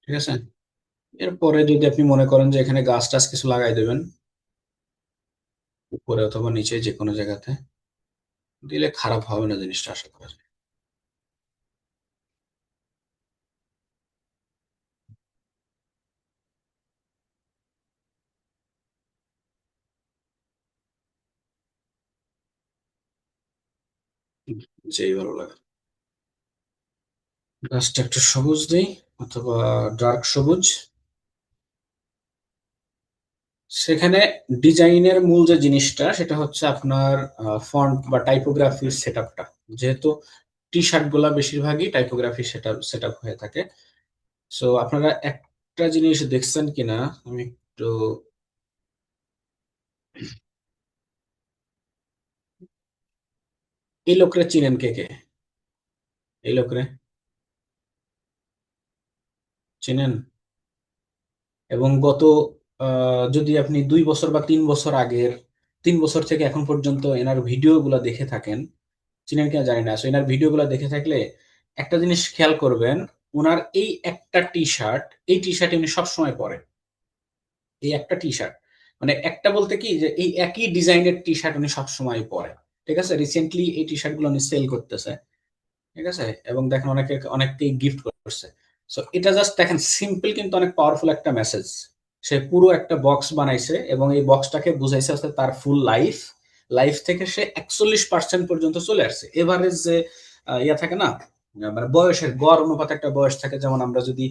ঠিক আছে? এরপরে যদি আপনি মনে করেন যে এখানে গাছ টাছ কিছু লাগাই দেবেন, উপরে অথবা নিচে যে কোনো জায়গাতে দিলে খারাপ হবে না জিনিসটা, আশা করা যেই ভালো লাগে। গাছটা একটু সবুজ দিই, অথবা ডার্ক সবুজ। সেখানে ডিজাইনের মূল যে জিনিসটা সেটা হচ্ছে আপনার ফন্ট বা টাইপোগ্রাফির সেটআপটা। যেহেতু টি শার্ট গুলা বেশিরভাগই টাইপোগ্রাফি সেটআপ হয়ে থাকে। সো আপনারা একটা জিনিস দেখছেন কিনা, আমি একটু, এই লোকরে চিনেন কে কে? এই লোকরে চিনেন? এবং গত যদি আপনি 2 বছর বা 3 বছর আগের, 3 বছর থেকে এখন পর্যন্ত এনার ভিডিও গুলা দেখে থাকেন, চিনেন কিনা জানি না। সো এনার ভিডিও গুলা দেখে থাকলে একটা জিনিস খেয়াল করবেন, ওনার এই একটা টি শার্ট, এই টি শার্ট উনি সবসময় পরেন। এই একটা টি শার্ট, মানে একটা বলতে কি, যে এই একই ডিজাইনের টি শার্ট উনি সবসময় পরেন, ঠিক আছে? রিসেন্টলি এই টি শার্ট গুলো উনি সেল করতেছে, ঠিক আছে? এবং দেখেন অনেককেই গিফট করছে। সো এটা জাস্ট দেখেন, সিম্পল কিন্তু অনেক পাওয়ারফুল একটা মেসেজ। সে পুরো একটা বক্স বানাইছে এবং এই বক্সটাকে বুঝাইছে হচ্ছে তার ফুল লাইফ। লাইফ থেকে সে 41% পর্যন্ত চলে আসছে। এভারেজ যে ইয়া থাকে না, মানে বয়সের গড় অনুপাতে একটা বয়স থাকে, যেমন আমরা যদি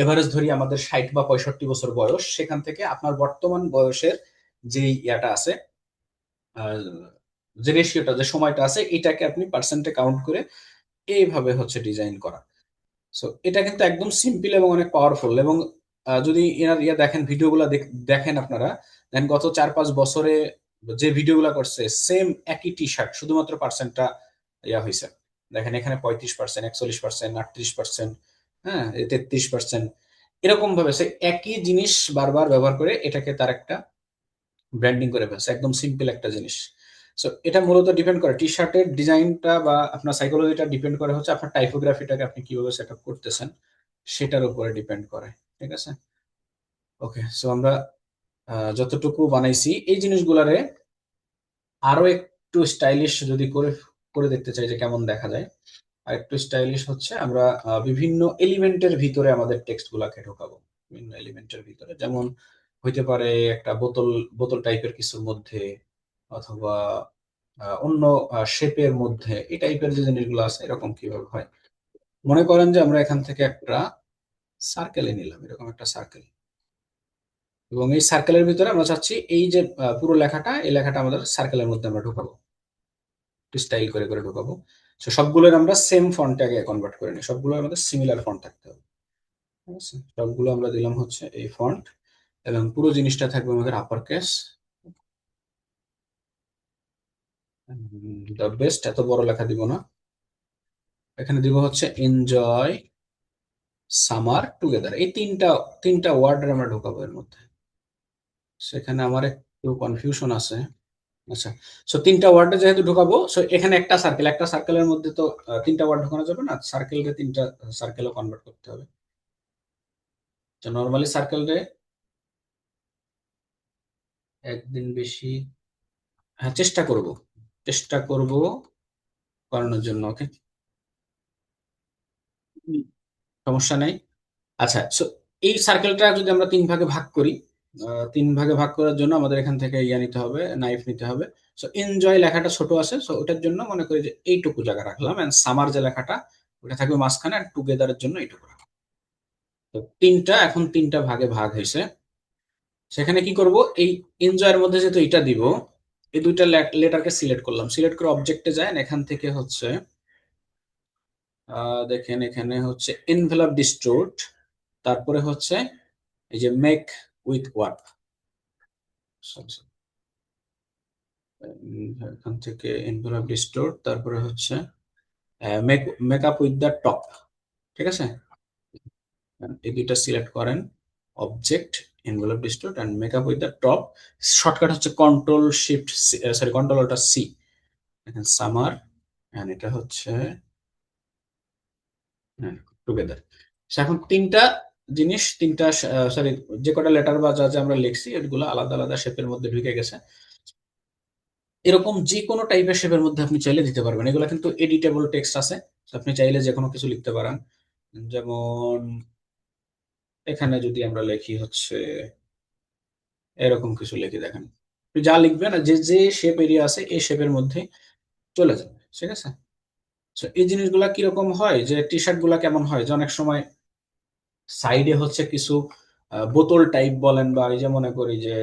এভারেজ ধরি আমাদের 60 বা 65 বছর বয়স, সেখান থেকে আপনার বর্তমান বয়সের যে ইয়াটা আছে, আহ, যে রেশিওটা, যে সময়টা আছে, এটাকে আপনি পার্সেন্টে কাউন্ট করে এইভাবে হচ্ছে ডিজাইন করা। সো এটা কিন্তু একদম সিম্পল এবং অনেক পাওয়ারফুল। এবং যদি এনার ইয়া দেখেন, ভিডিওগুলো দেখেন আপনারা, দেন গত 4-5 বছরে যে ভিডিওগুলো করছে, সেম একই টি শার্ট, শুধুমাত্র পার্সেন্টটা ইয়া হয়েছে। দেখেন এখানে 35%, 41%, 38%, হ্যাঁ, 33%, এরকম ভাবে সে একই জিনিস বারবার ব্যবহার করে এটাকে তার একটা ব্র্যান্ডিং করে ফেলছে, একদম সিম্পল একটা জিনিস। সো এটা মূলত ডিপেন্ড করে টি শার্টের ডিজাইনটা বা আপনার সাইকোলজিটা ডিপেন্ড করে হচ্ছে আপনার টাইপোগ্রাফিটাকে আপনি কিভাবে সেট আপ করতেছেন, সেটার উপরে ডিপেন্ড করে, ঠিক আছে? ওকে, সো আমরা যতটুকু বানাইছি এই জিনিসগুলারে আরো একটু স্টাইলিশ যদি করে করে দেখতে চাই যে কেমন দেখা যায়, আর একটু স্টাইলিশ হচ্ছে আমরা বিভিন্ন এলিমেন্টের ভিতরে আমাদের টেক্সট গুলাকে ঢোকাবো। বিভিন্ন এলিমেন্টের ভিতরে, যেমন হইতে পারে একটা বোতল, বোতল টাইপের কিছুর মধ্যে, অথবা অন্য শেপের মধ্যে, এই টাইপের যে জিনিসগুলো আছে এরকম কিভাবে হয়। মনে করেন যে আমরা এখান থেকে একটা সার্কেলে নিলাম, এরকম একটা সার্কেল, এবং এই সার্কেলের ভিতরে আমরা চাচ্ছি এই যে পুরো লেখাটা, এই লেখাটা আমাদের সার্কেলের মধ্যে আমরা ঢোকাবো, স্টাইল করে করে ঢোকাবো। তো সবগুলোর আমরা সেম ফন্টে আগে কনভার্ট করে নিই, সবগুলো আমাদের সিমিলার ফন্ট থাকতে হবে। ঠিক আছে, সবগুলো আমরা দিলাম হচ্ছে এই ফন্ট, এবং পুরো জিনিসটা থাকবে আমাদের আপার কেস। দ্য বেস্ট, এত বড় লেখা দিব না, এখানে দিব হচ্ছে এনজয় সামার টুগেদার, এই তিনটা তিনটা ওয়ার্ড আমরা ঢোকাবো এর মধ্যে। সেখানে আমার একটু কনফিউশন আছে। আচ্ছা, সো তিনটা ওয়ার্ডে যেহেতু ঢোকাবো, সো এখানে একটা সার্কেল, একটা সার্কেলের মধ্যে তো তিনটা ওয়ার্ড ঢোকানো যাবে না, সার্কেলকে তিনটা সার্কেলে কনভার্ট করতে হবে। তো নর্মালি সার্কেলে একদিন বেশি, হ্যাঁ চেষ্টা করব, চেষ্টা করব করানোর জন্য। ওকে, সমস্যা নেই। আচ্ছা, সো এই সার্কেলটা যদি আমরা তিন ভাগে ভাগ করি, তিন ভাগে ভাগ করার জন্য আমাদের এখান থেকে ইয়া নিতে হবে, নাইফ নিতে হবে। সো এনজয় লেখাটা ছোট আছে, সো ওটার জন্য মনে করি যে এইটুকু জায়গা রাখলাম, এন্ড সামার যে লেখাটা ওটা থাকবে মাঝখানে, আর টুগেদারের জন্য এইটুকু রাখলাম। তো তিনটা, এখন তিনটা ভাগে ভাগ হয়েছে। সেখানে কি করব, এই এনজয়ের মধ্যে যেহেতু এটা দিব, এই দুইটা লেটারকে সিলেক্ট করলাম, সিলেক্ট করে অবজেক্টে যায়, এখান থেকে হচ্ছে দেখেন এখানে হচ্ছে এনভেলপ ডিস্টোর্ট, তারপরে হচ্ছে এই যে মেক উইথ ওয়ার্ক, এখান থেকে এনভেলপ ডিস্টোর্ট, তারপরে হচ্ছে make makeup with the top. ঠিক আছে, এই দুইটা সিলেক্ট করেন, object, envelope distort and makeup with the top. Shortcut হচ্ছে কন্ট্রোল শিফট, সরি কন্ট্রোল ওটা সি। দেখেন সামার, এন্ড এটা হচ্ছে টুগেদার। এখন তিনটা জিনিস, তিনটা, সরি, যে কটা লেটার বা যা যা আমরা লিখছি এগুলো আলাদা আলাদা শেপের মধ্যে ঢুকে গেছে। এরকম যে কোনো টাইপের শেপের মধ্যে আপনি চাইলে দিতে পারবেন, এগুলো কিন্তু এডিটেবল টেক্সট আছে, তো আপনি চাইলে যে কোনো কিছু লিখতে পারেন। যেমন এখানে যদি আমরা লিখি হচ্ছে এরকম কিছু লিখে দেখেন, আপনি যা লিখবেন আর যে যে শেপ এরিয়া আছে এই শেপের মধ্যে চলে যাবে। ঠিক আছে, তো এই জিনিসগুলা কিরকম হয়, যে টি শার্ট গুলা কেমন হয়, যে অনেক সময় সাইডে হচ্ছে কিছু বোতল টাইপ বলেন, বা এই যে মনে করি যে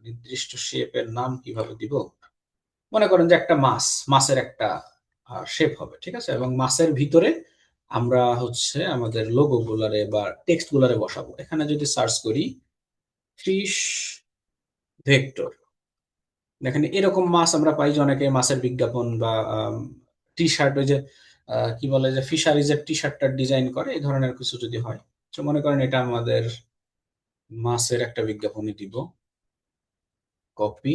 নির্দিষ্ট শেপের নাম কিভাবে দিব, মনে করেন যে একটা মাছ, মাছের একটা শেপ হবে, ঠিক আছে, এবং মাছের ভিতরে আমরা হচ্ছে আমাদের লোগো গুলারে বা টেক্সট গুলারে বসাবো। এখানে যদি সার্চ করি ফিশ ভেক্টর, দেখেন এরকম মাছ আমরা পাই, যে অনেকে মাছের বিজ্ঞাপন বা টি শার্ট, ওই যে কি বলে যে ফিশারিজের টি শার্টটার ডিজাইন করে, এই ধরনের কিছু যদি হয়, তো মনে করেন এটা আমাদের মাছের একটা বিজ্ঞাপনই দিব, কপি,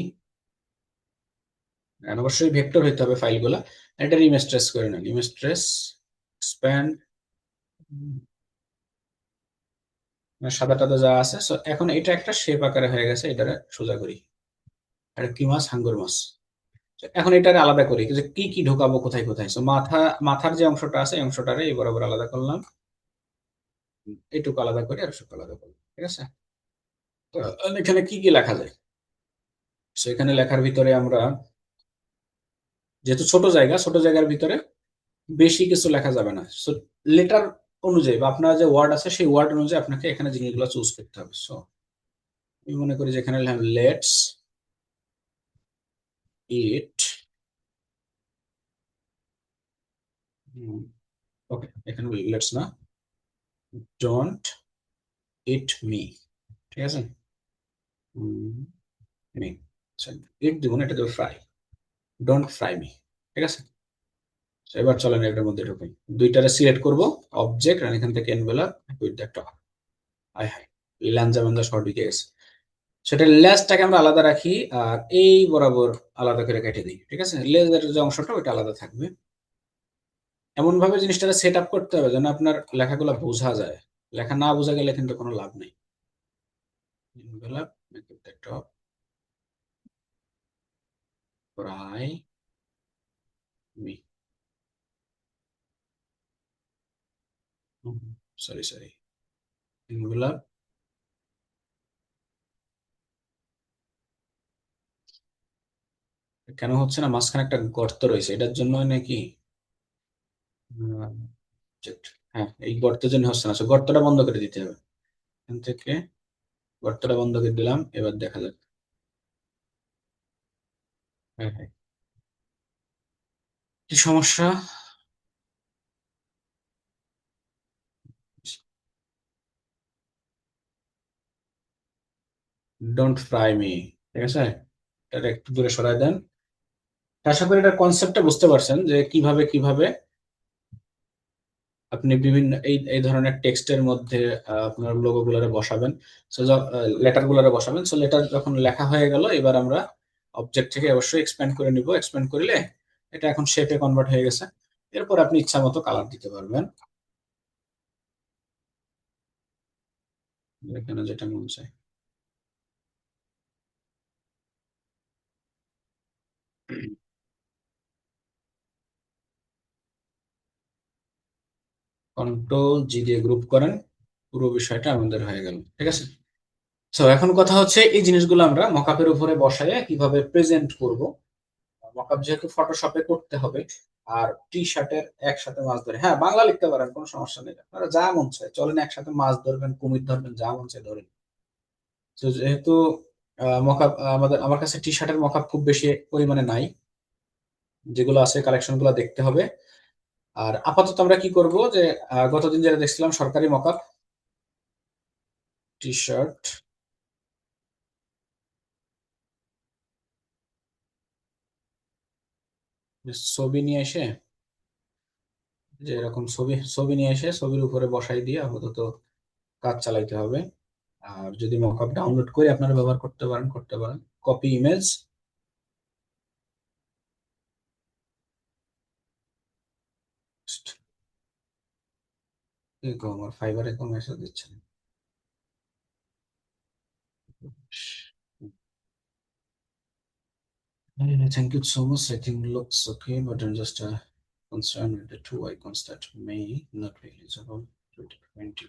অবশ্যই ভেক্টর হইতে হবে ফাইলগুলা। এটা ইমেজ ট্রেস করে নেন, ইমেজ ট্রেস স্প্যান, সাদা টাদা যা আছে। সো এখন এটা একটা শেপ আকারে হয়ে গেছে, এটারে সোজা করি, এটা কি মাছ, হাঙ্গর মাছ। So, এখন এটারে আলাদা করি যে কি কি ঢোকাবো কোথায় কোথায়। সো মাথা, মাথার যে অংশটা আছে এই অংশটারে এই বরাবর আলাদা করলাম, এইটুকু আলাদা করি, আর সব আলাদা করলাম। ঠিক আছে, তো এখানে কি কি লেখা যায়, সো এখানে লেখার ভিতরে আমরা, যেহেতু ছোট জায়গা, ছোট জায়গার ভিতরে বেশি কিছু লেখা যাবে না। সো লেটার অনুযায়ী বা আপনার যে ওয়ার্ড আছে সেই ওয়ার্ড অনুযায়ী আপনাকে এখানে জিনিসগুলো চুজ করতে হবে। সো আমি মনে করি যে এখানে লিখলাম লেটস ইট, ওকে, এখানে লেটস না, ডোন্ট ইট মি। ঠিক আছে, মি, ইট দিব না, এটা দেবো ফ্রাই, ডোন্ট ফ্রাই মি। ঠিক আছে, তো এবার চলেন এটার মধ্যে ঢুকি, দুইটারে সিলেক্ট করব, অবজেক্ট, আর এখান থেকে এনভেলপ উইথ দ্য টপ। আই হাই, ল্যাঞ্জা ম্যাঞ্জা শর্ট ঢুকে গেছে। সেটা লেজটাকে আমরা আলাদা রাখি, আর এই বরাবর আলাদা করে কেটে দিই। ঠিক আছে, লেজের যে অংশটা ওইটা আলাদা থাকবে। এমন ভাবে জিনিসটা সেট আপ করতে হবে যেন আপনার লেখাগুলো বোঝা যায়, লেখা না বোঝা গেলে কিন্তু কোনো লাভ নেই। Envelope with the top, fry me, sorry sorry, এগুলা কেন হচ্ছে না, মাঝখানে একটা গর্ত রয়েছে, এটার জন্য নাকি? Object, হ্যাঁ এই গর্তের জন্য হচ্ছে না, So, গর্তটা বন্ধ করে দিতে হবে। এখান থেকে গর্তটা বন্ধ করে দিলাম, এবার দেখা যাক। হ্যাঁ হ্যাঁ, কি সমস্যা? ডোন্ট ফ্রাই মি, ঠিক আছে, এটা একটু দূরে সরাই দেন। আশা করি এটা কনসেপ্টটা বুঝতে পারছেন যে কিভাবে কিভাবে আপনি বিভিন্ন এই এই ধরনের টেক্সটের মধ্যে আপনার লোগো গুলারে বসাবেন। সো লেটার গুলারে বসাবেন। সো লেটার যখন লেখা হয়ে গেল, এবার আমরা অবজেক্ট থেকে অবশ্যই এক্সপ্যান্ড করে নিব। এক্সপ্যান্ড করলে এটা এখন শেপে কনভার্ট হয়ে গেছে। এরপর আপনি ইচ্ছা মতো কালার দিতে পারবেন, এখানে যেটা মন চায়। কন্ট্রোল জি দিয়ে গ্রুপ করেন, পুরো বিষয়টা আমাদের হয়ে গেল, ঠিক আছে। তো এখন কথা হচ্ছে এই জিনিসগুলো আমরা মকআপের উপরে বসায় কিভাবে প্রেজেন্ট করব। মকআপ যেহেতু ফটোশপে করতে হবে, আর টি শার্টের একসাথে মাছ ধরে, হ্যাঁ বাংলা লিখতে পারেন, কোনো সমস্যা নেই, আপনারা যা মন চায় চলেন, একসাথে মাছ ধরবেন, কুমির ধরবেন, যা মন চায় ধরেন। তো যেহেতু মকআপ আমার কাছে টি শার্টের মকআপ খুব বেশি পরিমাণে নাই, যেগুলো আছে কালেকশন গুলো দেখতে হবে। আর আপাতত আমরা কি করব যে গতদিন যেটা দেখছিলাম সরকারি মকআপ টি শার্ট, ছবি নিয়ে এসে, যে এরকম ছবি ছবি নিয়ে এসে ছবির উপরে বসাই দিয়ে আপাতত কাজ চালাইতে হবে। আর যদি মকআপ ডাউনলোড করে আপনারা ব্যবহার করতে পারেন, করতে পারেন। কপি ইমেজ, আমার ফাইবারে কোনো মেসেজ দিচ্ছে না। Thank you so much. I think looks okay, but I'm just concerned with the two icons that may not be usable. 2020.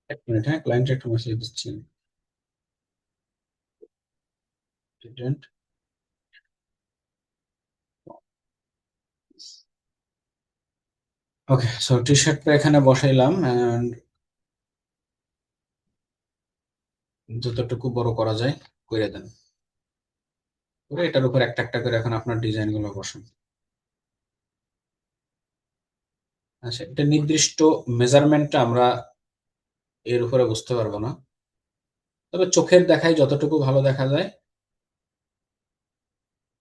এক মিনিট, হ্যাঁ ক্লায়েন্ট একটা মেসেজ দিচ্ছি। Didn't. ওকে, সো টি শার্টটা এখানে বসাইলাম, এন্ড যতটুকু বড় করা যায় করে দেন। করে এটার উপর একটা একটা করে এখন আপনার ডিজাইন গুলো বসান। আচ্ছা, এটা নির্দিষ্ট মেজারমেন্টটা আমরা এর উপরে বুঝতে পারবো না, তবে চোখের দেখায় যতটুকু ভালো দেখা যায়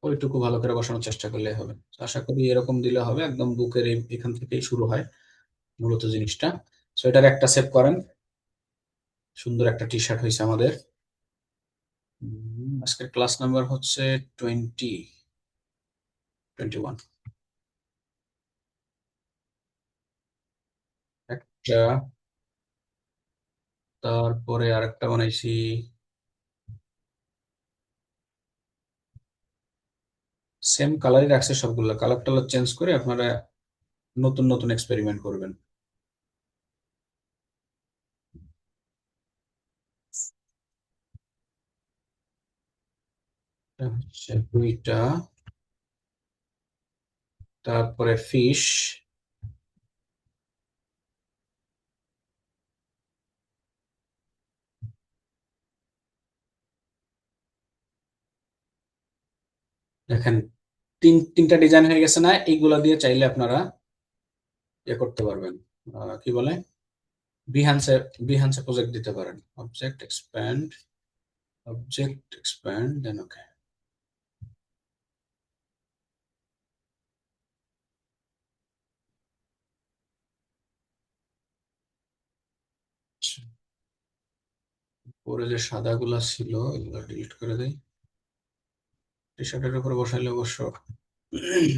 ওইটুকু ভালো করে বসানোর চেষ্টা করলে হবে। তো আশা করি এরকম দিলে হবে, একদম বুকের এখান থেকেই শুরু হয় মূলত জিনিসটা। সো এটার একটা সেভ করেন, সুন্দর একটা টি শার্ট হয়েছে আমাদের। আজকের ক্লাস নাম্বার হচ্ছে 21। একটা, তারপরে আরেকটা বানাইছি, সেম কালারই রাখছে সবগুলো, কালার টালার চেঞ্জ করে আপনারা নতুন নতুন এক্সপেরিমেন্ট করবেন। এটা হচ্ছে দুইটা, তারপরে ফিশ, দেখেন তিনটা ডিজাইন হয়ে গেছে না? এইগুলা দিয়ে চাইলে আপনারা ইয়ে করতে পারবেন, কি বলে, বিহান্সে বিহান্সে প্রজেক্ট দিতে পারেন। অবজেক্ট এক্সপ্যান্ড দেন ওকে। পরে যে সাদা গুলা ছিল এগুলো ডিলিট করে দেই, টি শার্টের উপরে বসাইলে অবশ্য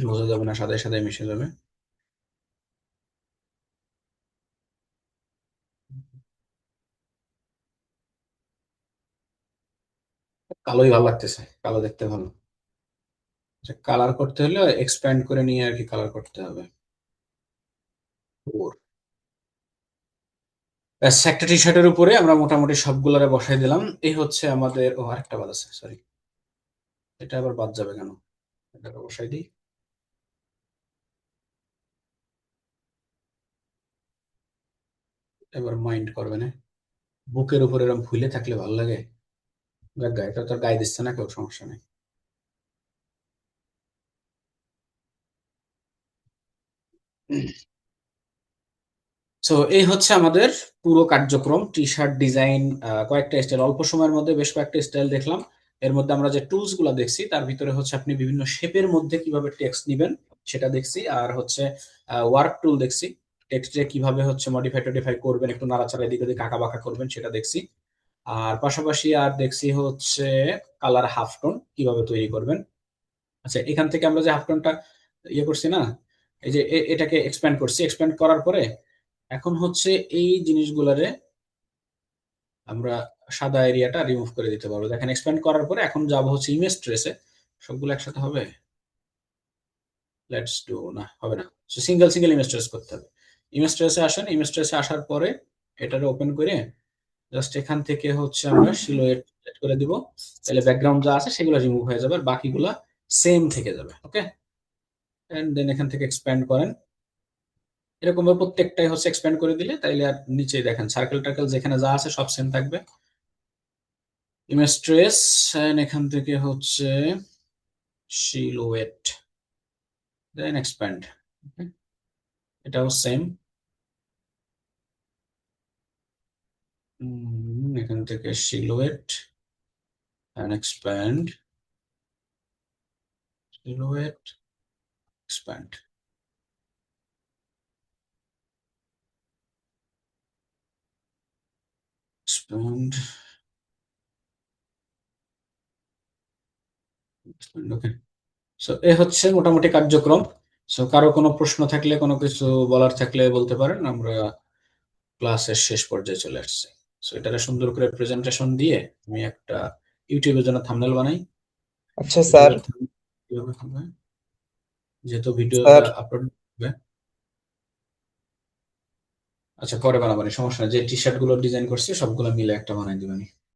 বোঝা যাবে না, সাদা সাদা মিশে যাবে। কালোই ভালো লাগতেছে, কালো দেখতে ভালো। কালার করতে হলে এক্সপ্যান্ড করে নিয়ে আর কি কালার করতে হবে। ওর ব্যাস, একটা টি শার্টের উপরে আমরা মোটামুটি সবগুলারে বসাই দিলাম। এই হচ্ছে আমাদের, ও আরেকটা বাদ আছে, সরি। এটা আবার বাদ যাবে কেন? এটাকে বসাই দিই। এবার মাইন্ড করবে না। বুকের উপর এরকম ফুলে থাকলে ভালো লাগে। দেখ গায়ে, এটা তোর গায়ে দিচ্ছে না কেউ, সমস্যা নেই। সো এই হচ্ছে আমাদের পুরো কার্যক্রম, টি শার্ট ডিজাইন। কয়েকটা স্টাইল, অল্প সময়ের মধ্যে বেশ কয়েকটা স্টাইল দেখলাম। এর মধ্যে আমরা যে টুলস গুলা দেখছি তার ভিতরে হচ্ছে আপনি বিভিন্ন শেপের মধ্যে কিভাবে টেক্সট নিবেন সেটা দেখছি, আর হচ্ছে ওয়ার্ক টুল দেখছি। টেক্সটে কিভাবে হচ্ছে মডিফাই টডিফাই করবেন, একটু নাড়াচাড়া এদিক ওদিক আঁকা বাঁকা করবেন সেটা দেখছি। আর পাশাপাশি আর দেখছি হচ্ছে কালার হাফ টোন কিভাবে তৈরি করবেন। আচ্ছা, এখান থেকে আমরা যে হাফ টোনটা ইয়ে করছি না, এই যে এটাকে এক্সপ্যান্ড করছি, এক্সপ্যান্ড করার পরে এখন হচ্ছে এই জিনিসগুলারে আমরা সাদা এরিয়াটা রিমুভ করে দিতে পারবো। দেখেন, এক্সপ্যান্ড করার পরে এখন যাবো হচ্ছে ইমেজ ট্রেসে। সবগুলো একসাথে হবে? লেটস ডু, না হবে না। সিঙ্গেল সিঙ্গেল ইমেজ ট্রেস করতে হবে। ইমেজ ট্রেসে আসেন, ইমেজ ট্রেসে আসার পরে এটারে ওপেন করে জাস্ট এখান থেকে হচ্ছে আমরা সিলুয়েট সেট করে দিব। তাহলে ব্যাকগ্রাউন্ড যা আছে সেগুলো রিমুভ হয়ে যাবে, আর বাকিগুলা সেম থেকে যাবে। ওকে, এন্ড দেন এখান থেকে এক্সপ্যান্ড করেন। এরকম ভাবে প্রত্যেকটাই হচ্ছে এক্সপ্যান্ড করে দিলে তাইলে আর নিচে দেখেন সার্কেল টার্কেল যেখানে যা আছে সব সেম থাকবে। ইমেজ ট্রেস, এখান থেকে হচ্ছে সিলুয়েট, দেন এক্সপ্যান্ড। এটাও সেম। এখান থেকে silhouette and expand, silhouette, expand, expand, okay. So এ হচ্ছে মোটামুটি কার্যক্রম। সো কারো কোনো প্রশ্ন থাকলে, কোনো কিছু বলার থাকলে বলতে পারেন। আমরা ক্লাসের শেষ পর্যায়ে চলে আসছি। সো এটারে সুন্দর করে প্রেজেন্টেশন দিয়ে আমি একটা ইউটিউবের জন্য থাম্বনেল বানাই। আচ্ছা স্যার। ইউটিউবের thumbnail কিভাবে হবে, যেহেতু ভিডিওটা স্যার আপলোড হবে। আচ্ছা, পরে বানাবানি, সমস্যা নেই। যে টি শার্ট গুলো ডিজাইন করছি সবগুলো মিলে একটা বানাই দিবানি।